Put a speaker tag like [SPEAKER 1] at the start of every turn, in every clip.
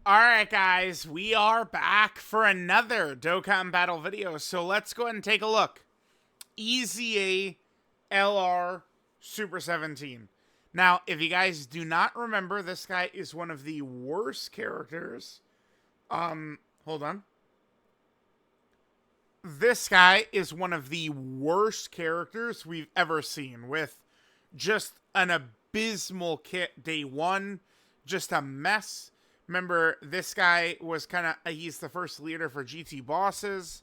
[SPEAKER 1] Alright guys, we are back for another Dokkan battle video, so let's go ahead and take a look. EZA LR Super 17. Now, if you guys do not remember, this guy is one of the worst characters. Hold on. This guy is one of the worst characters we've ever seen, with just an abysmal kit day one, just a mess. Remember, this guy was he's the first leader for GT bosses.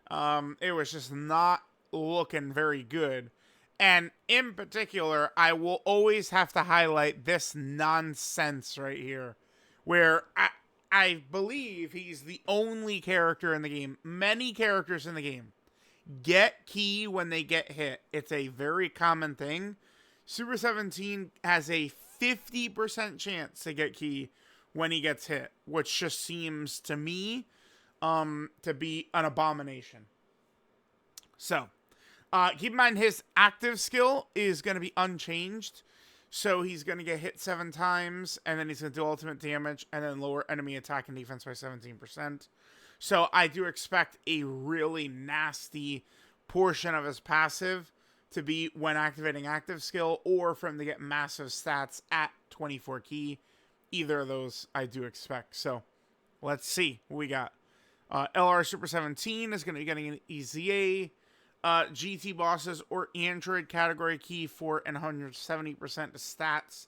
[SPEAKER 1] It was just not looking very good. And in particular, I will always have to highlight this nonsense right here, where I believe he's the only character in the game. Many characters in the game get key when they get hit. It's a very common thing. Super 17 has a 50% chance to get key when he gets hit, which just seems to me to be an abomination. So, keep in mind his active skill is going to be unchanged. So he's going to get hit 7 times, and then he's going to do ultimate damage, and then lower enemy attack and defense by 17%. So I do expect a really nasty portion of his passive to be when activating active skill, or for him to get massive stats at 24 key. Either of those I do expect. So let's see what we got. LR Super 17 is going to be getting an EZA. GT bosses or Android category key for and 170% to stats.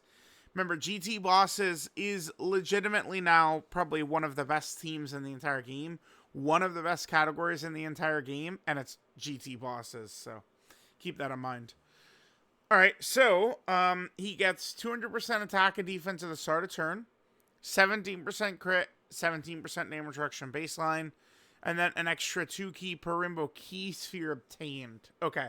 [SPEAKER 1] Remember, GT bosses is legitimately now probably one of the best teams in the entire game. One of the best categories in the entire game, and it's GT bosses. So keep that in mind. Alright, so he gets 200% attack and defense at the start of turn, 17% crit, 17% damage reduction baseline, and then an extra 2 key per rainbow key sphere obtained. Okay.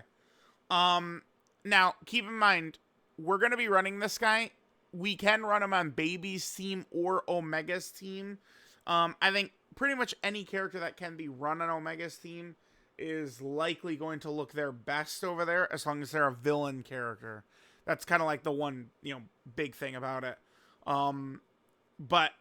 [SPEAKER 1] Now, keep in mind, we're going to be running this guy. We can run him on Baby's team or Omega's team. I think pretty much any character that can be run on Omega's team is likely going to look their best over there, as long as they're a villain character. That's kind of like the one, big thing about it. But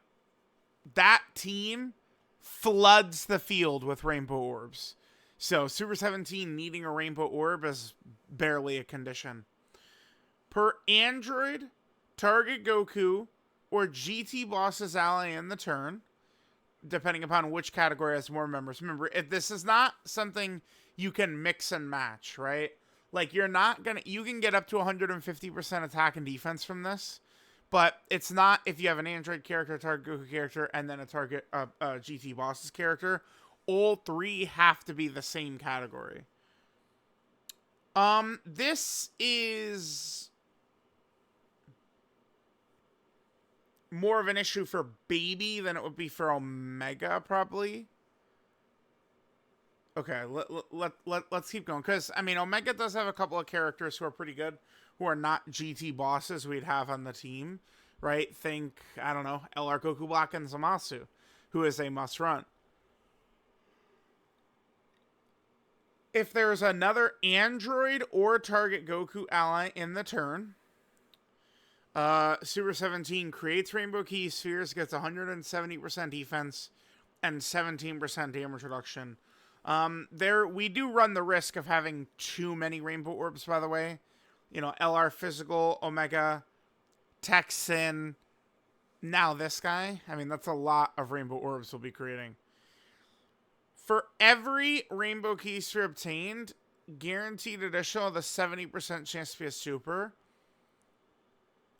[SPEAKER 1] that team floods the field with rainbow orbs. So Super 17 needing a rainbow orb is barely a condition. Per Android, target Goku or GT boss's ally in the turn, depending upon which category has more members. Remember, this is not something you can mix and match, right? Like, you can get up to 150% attack and defense from this, but it's not if you have an Android character, a target Goku character, and then a target GT bosses character. All three have to be the same category. This is more of an issue for Baby than it would be for Omega, probably. Okay, let's keep going. Because, I mean, Omega does have a couple of characters who are pretty good, who are not GT bosses we'd have on the team, right? Think, I don't know, LR Goku Black and Zamasu, who is a must-run. If there's another Android or target Goku ally in the turn, Super 17 creates Rainbow Key Spheres, gets 170% defense and 17% damage reduction. We do run the risk of having too many Rainbow Orbs, by the way. LR Physical, Omega, Texan, now this guy. I mean, that's a lot of Rainbow Orbs we'll be creating. For every Rainbow Key Sphere obtained, guaranteed additional the 70% chance to be a super,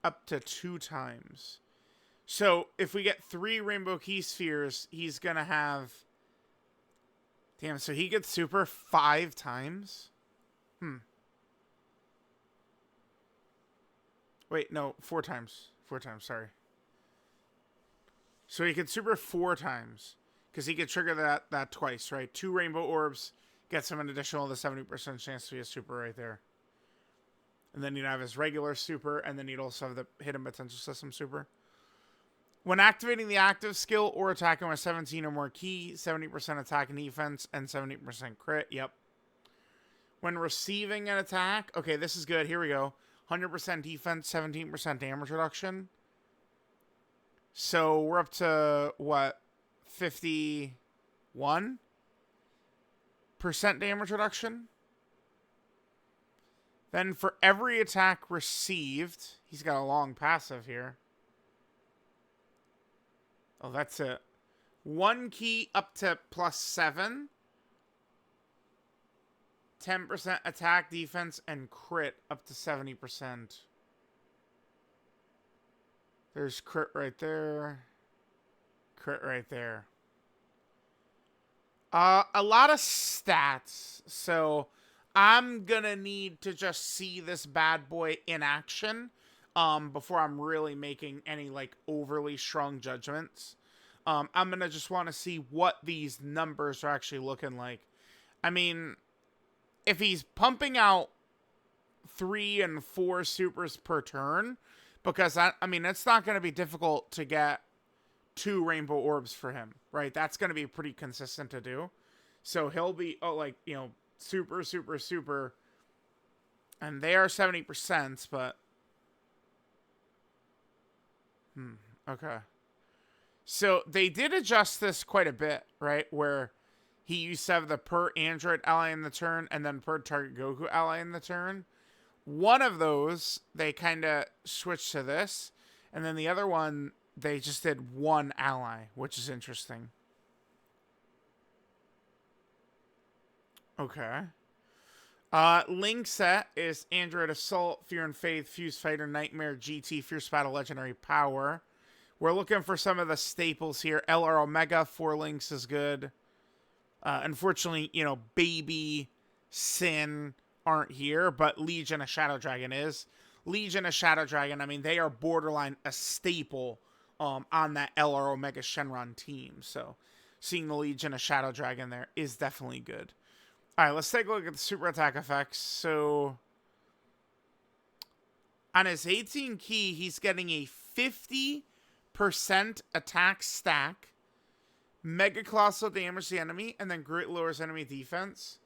[SPEAKER 1] up to 2 times. So if we get 3 Rainbow Key Spheres, he's gonna have... Damn, so he gets super 5 times? Wait, no, 4 times. 4 times, sorry. So he could super 4 times, because he could trigger that twice, right? 2 Rainbow Orbs gets him an additional the 70% chance to be a super right there. And then you'd have his regular super, and then you'd also have the hidden potential system super. When activating the active skill or attacking with 17 or more key, 70% attack and defense, and 70% crit. Yep. When receiving an attack, okay, this is good. Here we go. 100% defense, 17% damage reduction. So we're up to what, 51% damage reduction. Then for every attack received, he's got a long passive here. Oh, that's it. 1 key up to +7. 10% attack, defense, and crit up to 70%. There's crit right there. Crit right there. A lot of stats. So I'm gonna need to just see this bad boy in action before I'm really making any like overly strong judgments. I'm gonna just want to see what these numbers are actually looking like. I mean, if he's pumping out 3 and 4 supers per turn, because I mean, it's not going to be difficult to get 2 rainbow orbs for him, right? That's going to be pretty consistent to do. So he'll be, super, super, super. And they are 70%, but... okay. So they did adjust this quite a bit, right? Where he used to have the per android ally in the turn and then per target Goku ally in the turn. One of those, they kind of switched to this. And then the other one, they just did 1 ally, which is interesting. Okay. Link set is Android Assault, Fear and Faith, Fuse Fighter, Nightmare, GT, Fierce Battle, Legendary Power. We're looking for some of the staples here. LR Omega, 4 links is good. Unfortunately, Baby, Sin aren't here, but Legion of Shadow Dragon is. Legion of Shadow Dragon, I mean, they are borderline a staple on that LR Omega Shenron team. So seeing the Legion of Shadow Dragon there is definitely good. All right, let's take a look at the super attack effects. So on his 18 key, he's getting a 50% attack stack. Mega Colossal damage the enemy, and then Grit lowers enemy defense.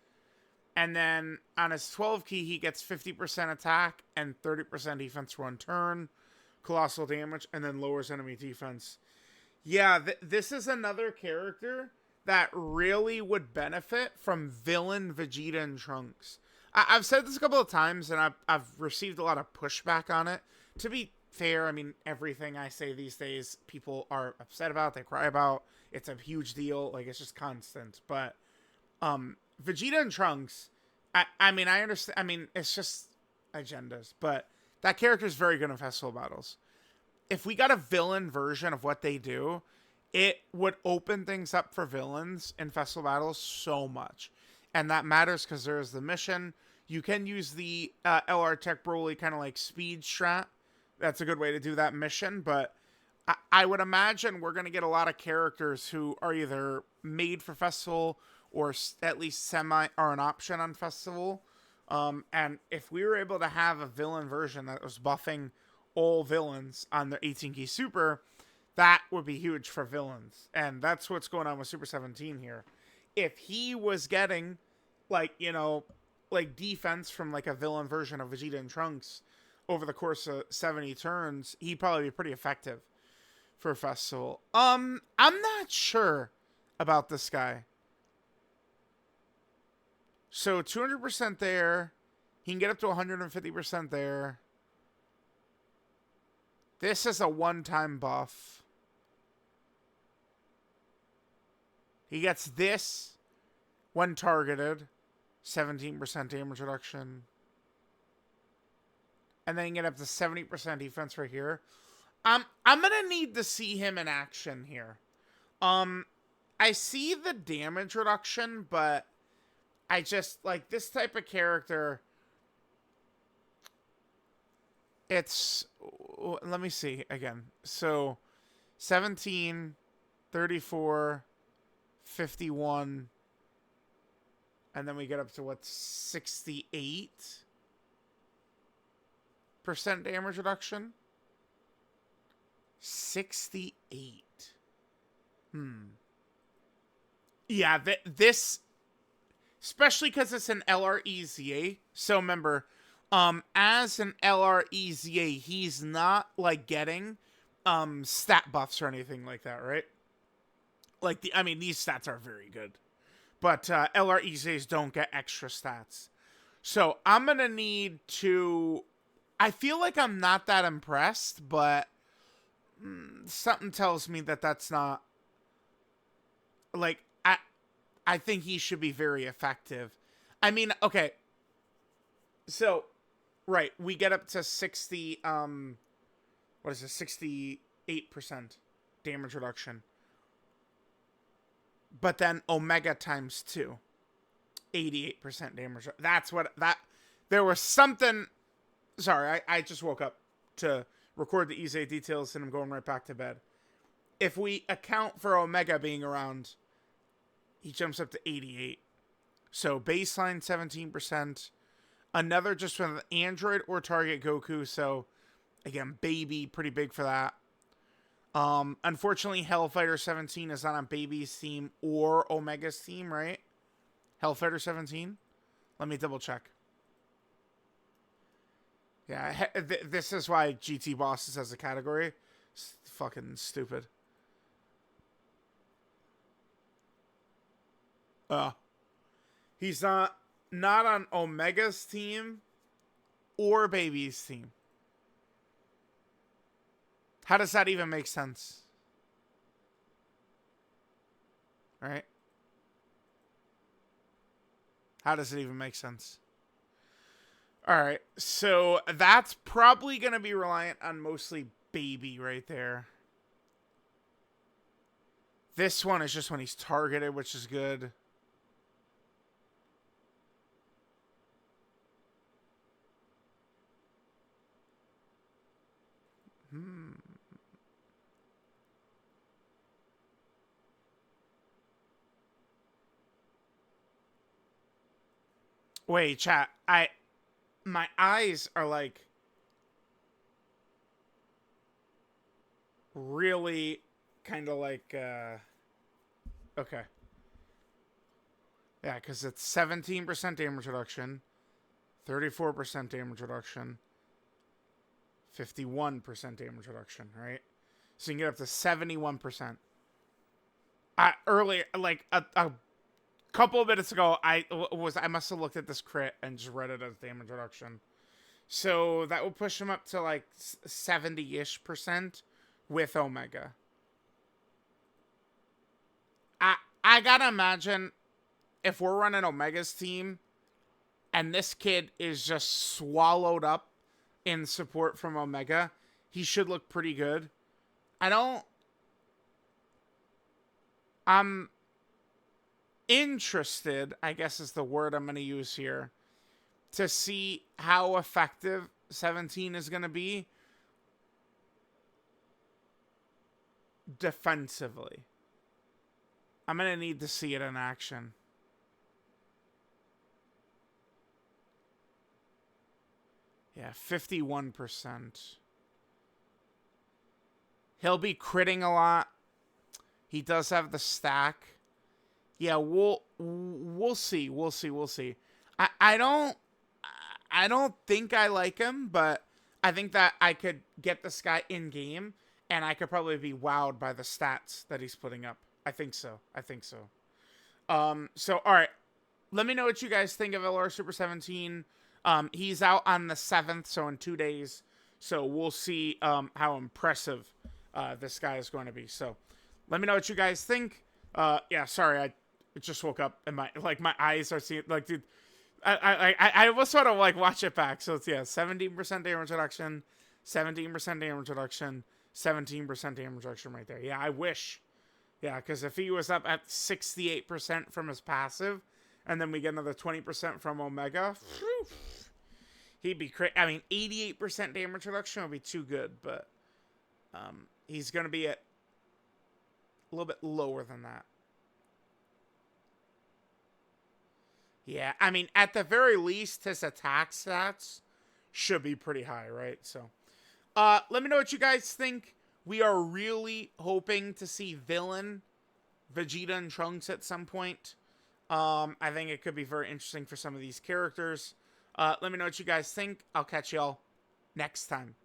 [SPEAKER 1] And then on his 12 key, he gets 50% attack and 30% defense for 1 turn. Colossal damage, and then lowers enemy defense. Yeah, this is another character that really would benefit from villain Vegeta and Trunks. I've said this a couple of times, and I've received a lot of pushback on it. To be fair, I mean, everything I say these days, people are upset about, they cry about. It's a huge deal. Like, it's just constant. But Vegeta and Trunks, I mean, I understand. I mean, it's just agendas. But that character is very good in festival battles. If we got a villain version of what they do, it would open things up for villains in festival battles so much. And that matters because there's the mission. You can use the LR Tech Broly kind of like speed strat. That's a good way to do that mission. But I would imagine we're going to get a lot of characters who are either made for festival or at least semi are an option on festival. And if we were able to have a villain version that was buffing all villains on the 18 key super, that would be huge for villains. And that's what's going on with Super 17 here. If he was getting like defense from like a villain version of Vegeta and Trunks over the course of 70 turns, he'd probably be pretty effective for festival. I'm not sure about this guy. So 200% there. He can get up to 150% there. This is a one-time buff. He gets this when targeted. 17% damage reduction. And then you get up to 70% defense right here. I'm gonna need to see him in action here. I see the damage reduction, but I just like this type of character. It's, let me see again. So 17, 34, 51, and then we get up to what, 68% damage reduction. 68. Yeah, this, especially because it's an LR EZA. So remember, as an LR EZA, he's not like getting stat buffs or anything like that, right? Like these stats are very good, but LR EZAs don't get extra stats. So I'm gonna need to. I feel like I'm not that impressed, but something tells me that that's not like I think he should be very effective. I mean, okay. So, right, we get up to 60 what is it? 68% damage reduction. But then Omega times 2, 88% damage. That's what that there was something. Sorry, I just woke up to record the EZA details and I'm going right back to bed. If we account for Omega being around, he jumps up to 88. So baseline 17%. Another just with Android or target Goku. So again, baby, pretty big for that. Unfortunately, Hellfighter 17 is not on Baby's team or Omega's team, right? Hellfighter 17? Let me double check. Yeah, this is why GT Bosses as a category. It's fucking stupid. He's not on Omega's team or Baby's team. How does that even make sense? All right. How does it even make sense? All right. So that's probably going to be reliant on mostly Baby right there. This one is just when he's targeted, which is good. Wait, chat. My eyes are like really kind of like okay. Yeah, because it's 17% damage reduction, 34% damage reduction, 51% damage reduction, right? So you can get up to 71%. Earlier, like a couple of minutes ago, I must have looked at this crit and just read it as damage reduction. So that would push him up to like 70-ish% with Omega. I gotta imagine if we're running Omega's team and this kid is just swallowed up in support from Omega, he should look pretty good. I'm interested, I guess is the word I'm going to use here, to see how effective 17 is going to be defensively. I'm going to need to see it in action. Yeah, 51%. He'll be critting a lot. He does have the stack. Yeah, we'll see. We'll see. I don't think I like him, but I think that I could get this guy in game and I could probably be wowed by the stats that he's putting up. I think so. So all right. Let me know what you guys think of LR Super 17. He's out on the 7th, so in 2 days. So we'll see how impressive this guy is going to be. So let me know what you guys think. Yeah, sorry, I just woke up and my eyes are seeing like, dude. I almost want to like watch it back. So it's 17% damage reduction, 17% damage reduction, 17% damage reduction right there. Yeah, I wish. Yeah, because if he was up at 68% from his passive, and then we get another 20% from Omega, he'd be crazy. I mean, 88% damage reduction would be too good, but he's going to be at a little bit lower than that. Yeah, I mean, at the very least, his attack stats should be pretty high, right? So, let me know what you guys think. We are really hoping to see Villain, Vegeta, and Trunks at some point. I think it could be very interesting for some of these characters. Let me know what you guys think. I'll catch y'all next time.